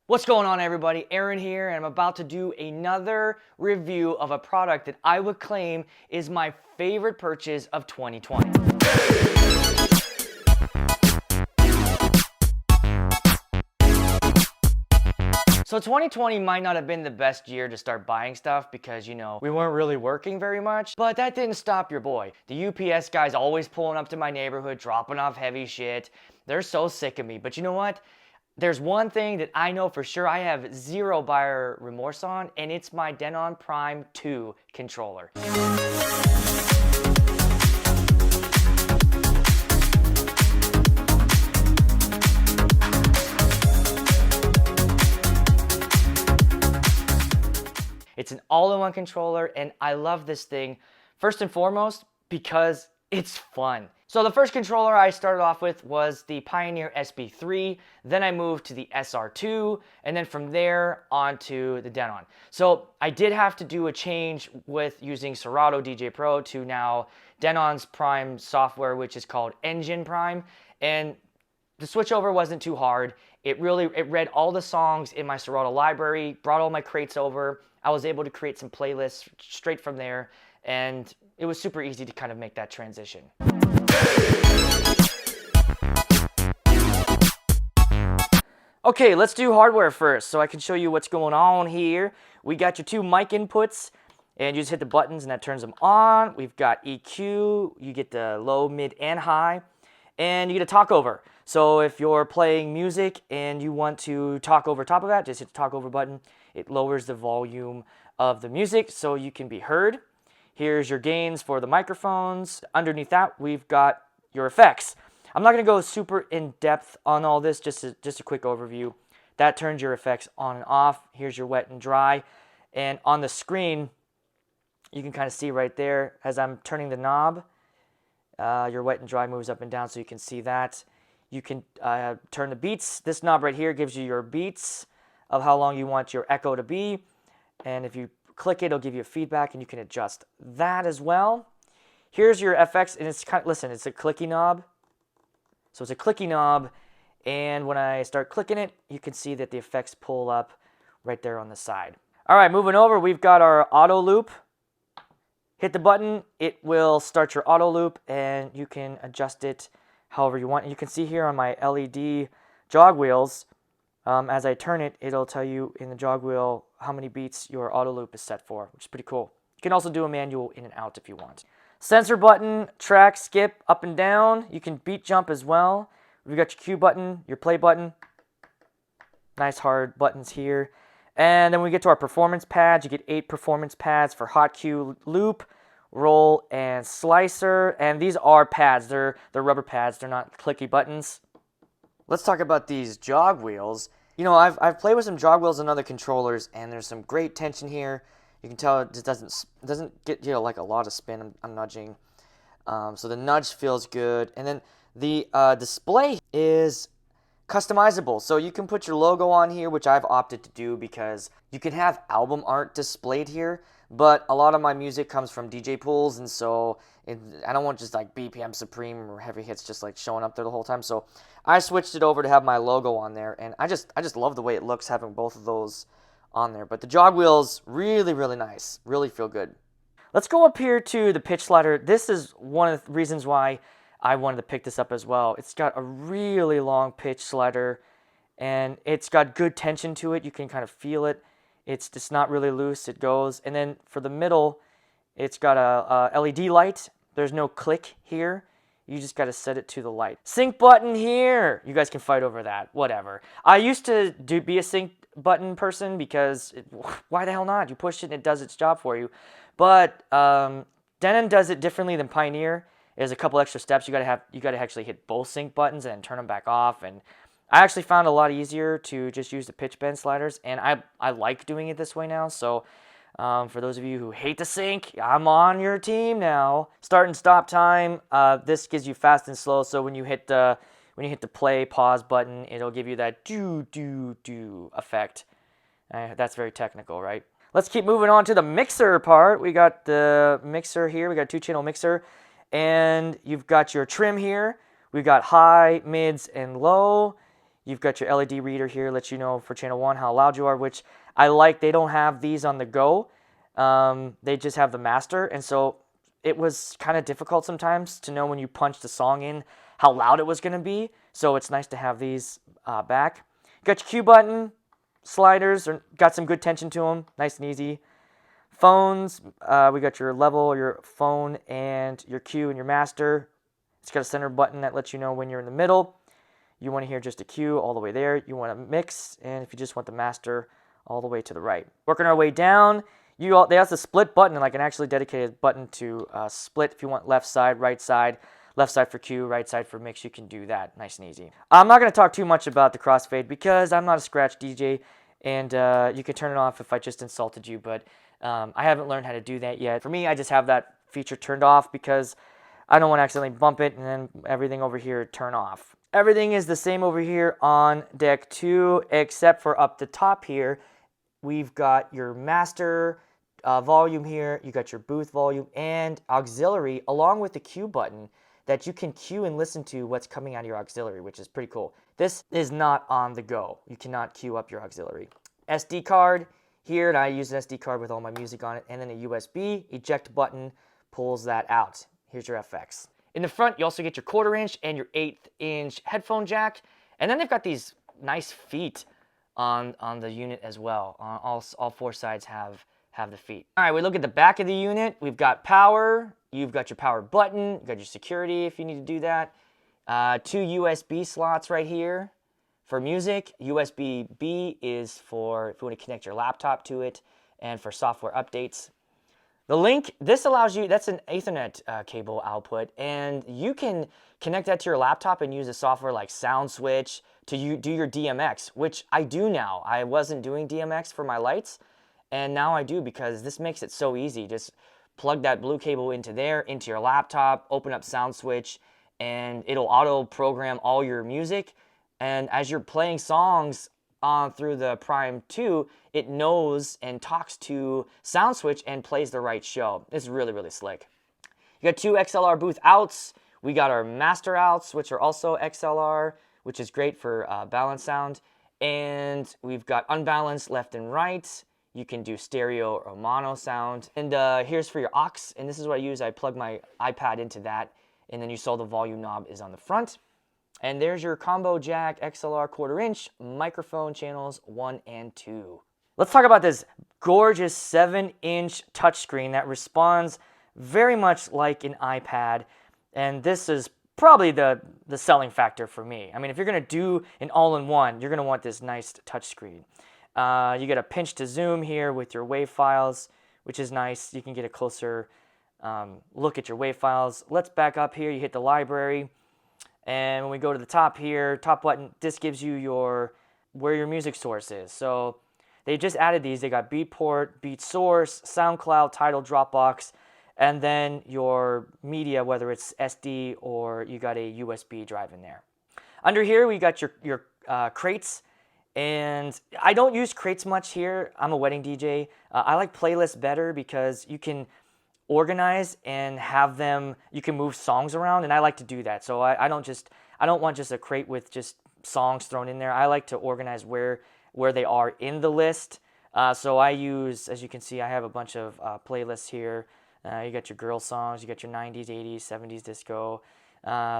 What's going on, everybody? Aaron here, and I'm about to do another review of a product that I would claim is my favorite purchase of 2020. So 2020 might not have been the best year to start buying stuff because, we weren't really working very much, but that didn't stop your boy. The UPS guy's always pulling up to my neighborhood, dropping off heavy shit. They're so sick of me, but you know what? There's one thing that I know for sure I have zero buyer remorse on, and it's my Denon Prime 2 controller. It's an all-in-one controller, and I love this thing first and foremost because it's fun. So the first controller I started off with was the Pioneer SB3, then I moved to the SR2, and then from there on to the Denon. So I did have to do a change with using Serato DJ Pro to now Denon's Prime software, which is called Engine Prime, and the switchover wasn't too hard. It read all the songs in my Serato library, brought all my crates over. I was able to create some playlists straight from there, and it was super easy to kind of make that transition. Okay, let's do hardware first so I can show you what's going on here. We got your two mic inputs, and you just hit the buttons and that turns them on. We've got EQ, you get the low, mid, and high, and you get a talk over. So if you're playing music and you want to talk over top of that, just hit the talk over button. It lowers the volume of the music so you can be heard. Here's your gains for the microphones. Underneath that, we've got your effects. I'm not going to go super in depth on all this, just a quick overview. That turns your effects on and off. Here's your wet and dry. And on the screen, you can kind of see right there as I'm turning the knob, your wet and dry moves up and down so you can see that. You can turn the beats. This knob right here gives you your beats of how long you want your echo to be. And if you click it, it'll give you a feedback and you can adjust that as well. Here's your FX, and it's it's a clicky knob. So it's a clicky knob, and when I start clicking it, you can see that the effects pull up right there on the side. All right, moving over, we've got our auto loop. Hit the button, it will start your auto loop, and you can adjust it however you want. And you can see here on my LED jog wheels, as I turn it, it'll tell you in the jog wheel how many beats your auto loop is set for, which is pretty cool. You can also do a manual in and out if you want. Sensor button, track, skip, up and down. You can beat jump as well. We've got your Q button, your play button. Nice hard buttons here. And then when we get to our performance pads, you get 8 performance pads for hot cue, loop, roll, and slicer. And these are pads. They're rubber pads. They're not clicky buttons. Let's talk about these jog wheels. I've played with some jog wheels and other controllers, and there's some great tension here. You can tell it just doesn't get like a lot of spin. I'm nudging, so the nudge feels good. And then the display is customizable, so you can put your logo on here, which I've opted to do because you can have album art displayed here. But a lot of my music comes from DJ pools, and so I don't want just like BPM Supreme or heavy hits just like showing up there the whole time. So I switched it over to have my logo on there, and I just love the way it looks having both of those on there. But the jog wheels, really, really nice. Really feel good. Let's go up here to the pitch slider. This is one of the reasons why I wanted to pick this up as well. It's got a really long pitch slider, and it's got good tension to it. You can kind of feel it. It's just not really loose. It goes. And then for the middle, it's got a LED light. There's no click here. You just got to set it to the light. Sync button here. You guys can fight over that. Whatever. I used to be a sync button person because why the hell not? You push it and it does its job for you. But Denon does it differently than Pioneer. There's a couple extra steps. You got to actually hit both sync buttons and then turn them back off. And I actually found it a lot easier to just use the pitch bend sliders, and I like doing it this way now. So for those of you who hate to sync, I'm on your team now. Start and stop time. This gives you fast and slow. So when you hit the play pause button, it'll give you that do effect. That's very technical, right? Let's keep moving on to the mixer part. We got the mixer here. We got a 2-channel mixer, and you've got your trim here. We've got high, mids, and low. You've got your LED reader here, lets you know for channel 1 how loud you are, which I like. They don't have these on the go. They just have the master, and so it was kind of difficult sometimes to know when you punched the song in how loud it was going to be. So it's nice to have these back. You got your Q button, sliders, got some good tension to them, nice and easy. Phones, we got your level, your phone, and your Q and your master. It's got a center button that lets you know when you're in the middle. You want to hear just a Q all the way there. You want to mix, and if you just want the master, all the way to the right. Working our way down, they have the split button, like an actually dedicated button to split if you want left side for Q, right side for mix. You can do that nice and easy. I'm not going to talk too much about the crossfade because I'm not a scratch DJ, and you can turn it off if I just insulted you, but I haven't learned how to do that yet. For me, I just have that feature turned off because I don't want to accidentally bump it and then everything over here turn off. Everything is the same over here on deck 2, except for up the top here. We've got your master volume here, you got your booth volume and auxiliary along with the Q button that you can cue and listen to what's coming out of your auxiliary, which is pretty cool. This is not on the go. You cannot cue up your auxiliary. SD card here, and I use an SD card with all my music on it, and then a USB eject button pulls that out. Here's your FX. In the front, you also get your 1/4 inch and your 1/8 inch headphone jack, and then they've got these nice feet on the unit as well. All 4 sides have the feet. All right, we look at the back of the unit. We've got power. You've got your power button. You've got your security if you need to do that. 2 USB slots right here for music. USB-B is for if you want to connect your laptop to it and for software updates. The link, this allows you, that's an Ethernet cable output, and you can connect that to your laptop and use a software like SoundSwitch to do your DMX, which I do now. I wasn't doing DMX for my lights, and now I do because this makes it so easy. Just plug that blue cable into there, into your laptop, open up SoundSwitch, and it'll auto-program all your music. And as you're playing songs through the Prime 2, it knows and talks to SoundSwitch and plays the right show. It's really, really slick. You got 2 XLR booth outs. We got our master outs, which are also XLR, which is great for balance sound. And we've got unbalanced left and right. You can do stereo or mono sound. And here's for your aux, and this is what I use. I plug my iPad into that, and then you saw the volume knob is on the front. And there's your combo jack XLR 1/4 inch microphone channels 1 and 2. Let's talk about this gorgeous 7-inch touchscreen that responds very much like an iPad. And this is probably the selling factor for me. I mean, if you're going to do an all-in-one, you're going to want this nice touchscreen. You get a pinch to zoom here with your WAV files, which is nice. You can get a closer look at your WAV files. Let's back up here. You hit the library. And when we go to the top here, top button, this gives you where your music source is. So they just added these. They got Beatport, BeatSource, SoundCloud, Tidal, Dropbox, and then your media, whether it's SD or you got a USB drive in there. Under here, we got your crates. And I don't use crates much here. I'm a wedding DJ. I like playlists better because you can organize and have them, you can move songs around, and I like to do that. So I don't want just a crate with just songs thrown in there. I like to organize where they are in the list. So I use, as you can see, I have a bunch of playlists here. You got your girl songs, you got your 90s, 80s, 70s disco,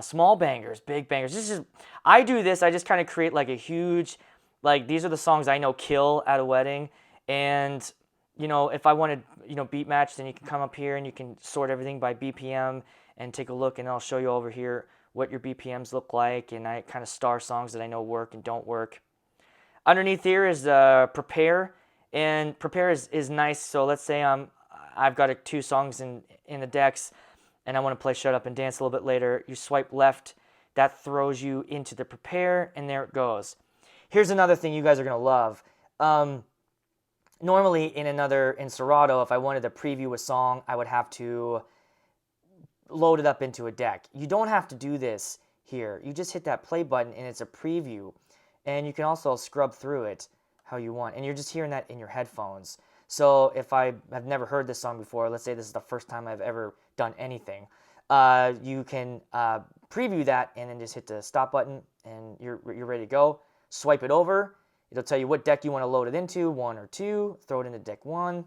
small bangers, big bangers. I do this, I just kind of create like a huge, like these are the songs I know kill at a wedding, and you know, if I wanted, beat match, then you can come up here and you can sort everything by BPM and take a look, and I'll show you over here what your BPMs look like, and I kind of star songs that I know work and don't work. Underneath here is Prepare, and Prepare is nice. So let's say I've got 2 songs in the decks, and I want to play Shut Up and Dance a little bit later. You swipe left, that throws you into the Prepare, and there it goes. Here's another thing you guys are going to love. Normally in Serato, if I wanted to preview a song, I would have to load it up into a deck. You don't have to do this here. You just hit that play button and it's a preview. And you can also scrub through it how you want. And you're just hearing that in your headphones. So if I have never heard this song before, let's say this is the first time I've ever done anything, you can preview that and then just hit the stop button and you're ready to go. swipe it over. It'll tell you what deck you want to load it into, 1 or 2. Throw it into deck 1.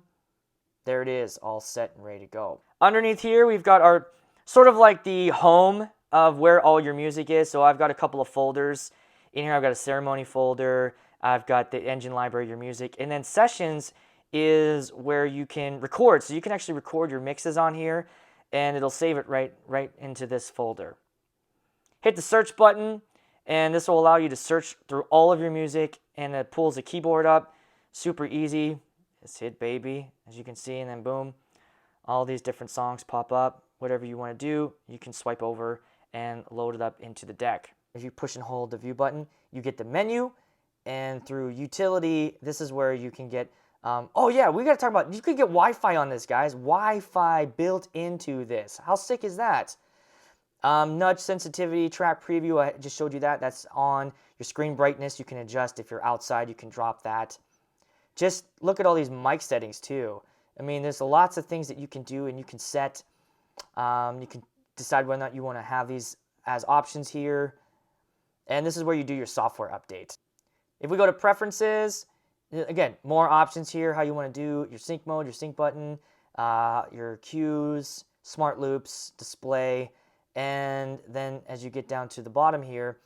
There it is, all set and ready to go. Underneath here, we've got our sort of like the home of where all your music is. So I've got a couple of folders. In here, I've got a ceremony folder. I've got the engine library, your music. And then sessions is where you can record. So you can actually record your mixes on here, and it'll save it right into this folder. Hit the search button, and this will allow you to search through all of your music, and it pulls the keyboard up. Super easy. Just hit baby, as you can see, and then boom, all these different songs pop up. Whatever you want to do, you can swipe over and load it up into the deck. If you push and hold the view button, you get the menu, and through utility, this is where you can get, oh yeah, we got to talk about, you could get Wi-Fi on this, guys. Wi-Fi built into this. How sick is that? Nudge sensitivity, track preview, I just showed you that. That's on. Your screen brightness, you can adjust. If you're outside, you can drop that. Just look at all these mic settings too. I mean, there's lots of things that you can do, and you can set, you can decide whether or not you want to have these as options here. And this is where you do your software update. If we go to preferences, again, more options here, how you want to do your sync mode, your sync button, your cues, smart loops, display, and then as you get down to the bottom here,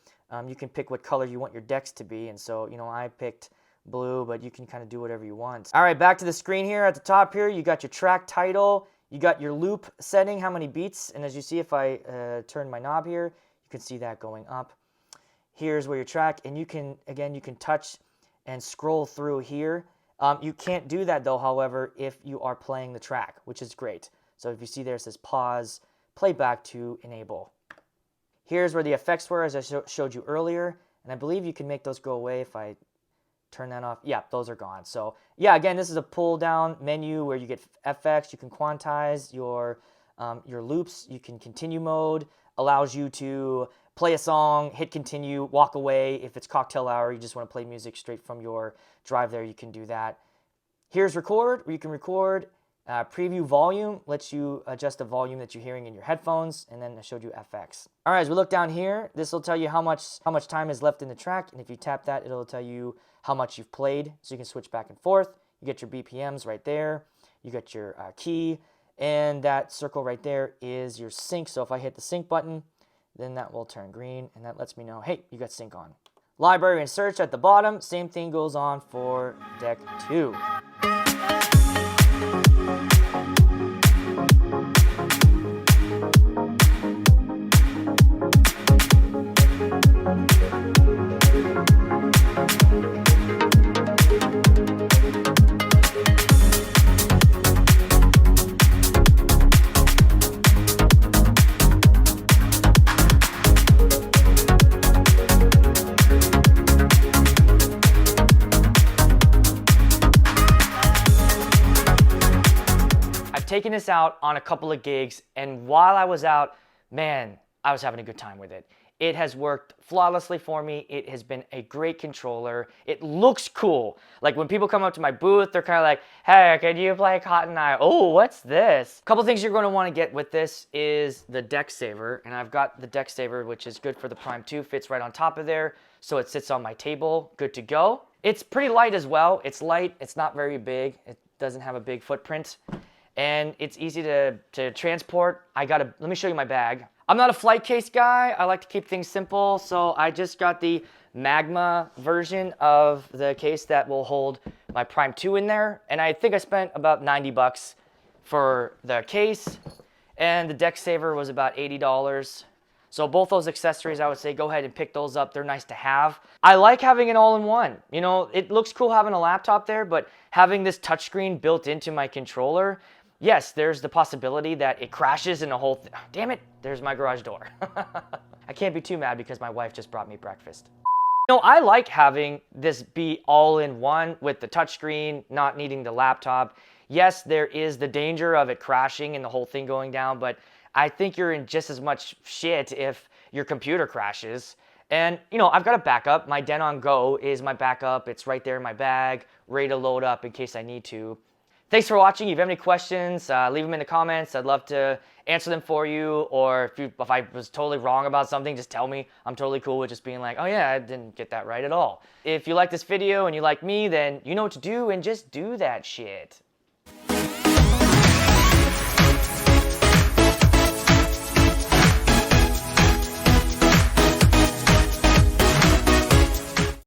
you can pick what color you want your decks to be. And so, you know, I picked blue, but you can kind of do whatever you want. All right, back to the screen here. At the top here, you got your track title, you got your loop setting, how many beats, and as you see, if I turn my knob here, you can see that going up. Here's where your track, and you can, again, you can touch and scroll through here. You can't do that though, however, if you are playing the track, which is great. So if you see there, it says pause, playback to enable. Here's where the effects were, as I showed you earlier, and I believe you can make those go away if I turn that off. Yeah, those are gone. So yeah, again, this is a pull down menu where you get FX. You can quantize your loops. You can continue mode, allows you to play a song, hit continue, walk away. If it's cocktail hour, you just want to play music straight from your drive there, you can do that. Here's record, where you can record. Preview volume lets you adjust the volume that you're hearing in your headphones, and then I showed you FX. All right, as we look down here, this will tell you how much time is left in the track, and if you tap that, it'll tell you how much you've played, so you can switch back and forth. You get your BPMs right there. You got your key, and that circle right there is your sync. So if I hit the sync button, then that will turn green, and that lets me know, hey, you got sync on. Library and search at the bottom, same thing goes on for deck 2. Taken this out on a couple of gigs, and while I was out, man, I was having a good time with it. It has worked flawlessly for me. It has been a great controller. It looks cool. Like when people come up to my booth, they're kind of like, hey, can you play Cotton Eye? Oh, what's this? A couple things you're going to want to get with this is the deck saver, and I've got the deck saver, which is good for the Prime 2, fits right on top of there, so it sits on my table, good to go. It's pretty light as well. It's light, it's not very big, it doesn't have a big footprint. And it's easy to transport. Let me show you my bag. I'm not a flight case guy. I like to keep things simple, so I just got the Magma version of the case that will hold my Prime 2 in there. And I think I spent about 90 bucks for the case, and the deck saver was about $80. So both those accessories, I would say go ahead and pick those up. They're nice to have. I like having it all in one. You know, it looks cool having a laptop there, but having this touchscreen built into my controller, yes, there's the possibility that it crashes in a whole thing. Damn it, there's my garage door. I can't be too mad because my wife just brought me breakfast. You know, I like having this be all in one with the touchscreen, not needing the laptop. Yes, there is the danger of it crashing and the whole thing going down, but I think you're in just as much shit if your computer crashes. And, you know, I've got a backup. My Denon Go is my backup. It's right there in my bag, ready to load up in case I need to. Thanks for watching. If you have any questions, leave them in the comments. I'd love to answer them for you. Or if I was totally wrong about something, just tell me. I'm totally cool with just being like, oh yeah, I didn't get that right at all. If you like this video and you like me, then you know what to do and just do that shit.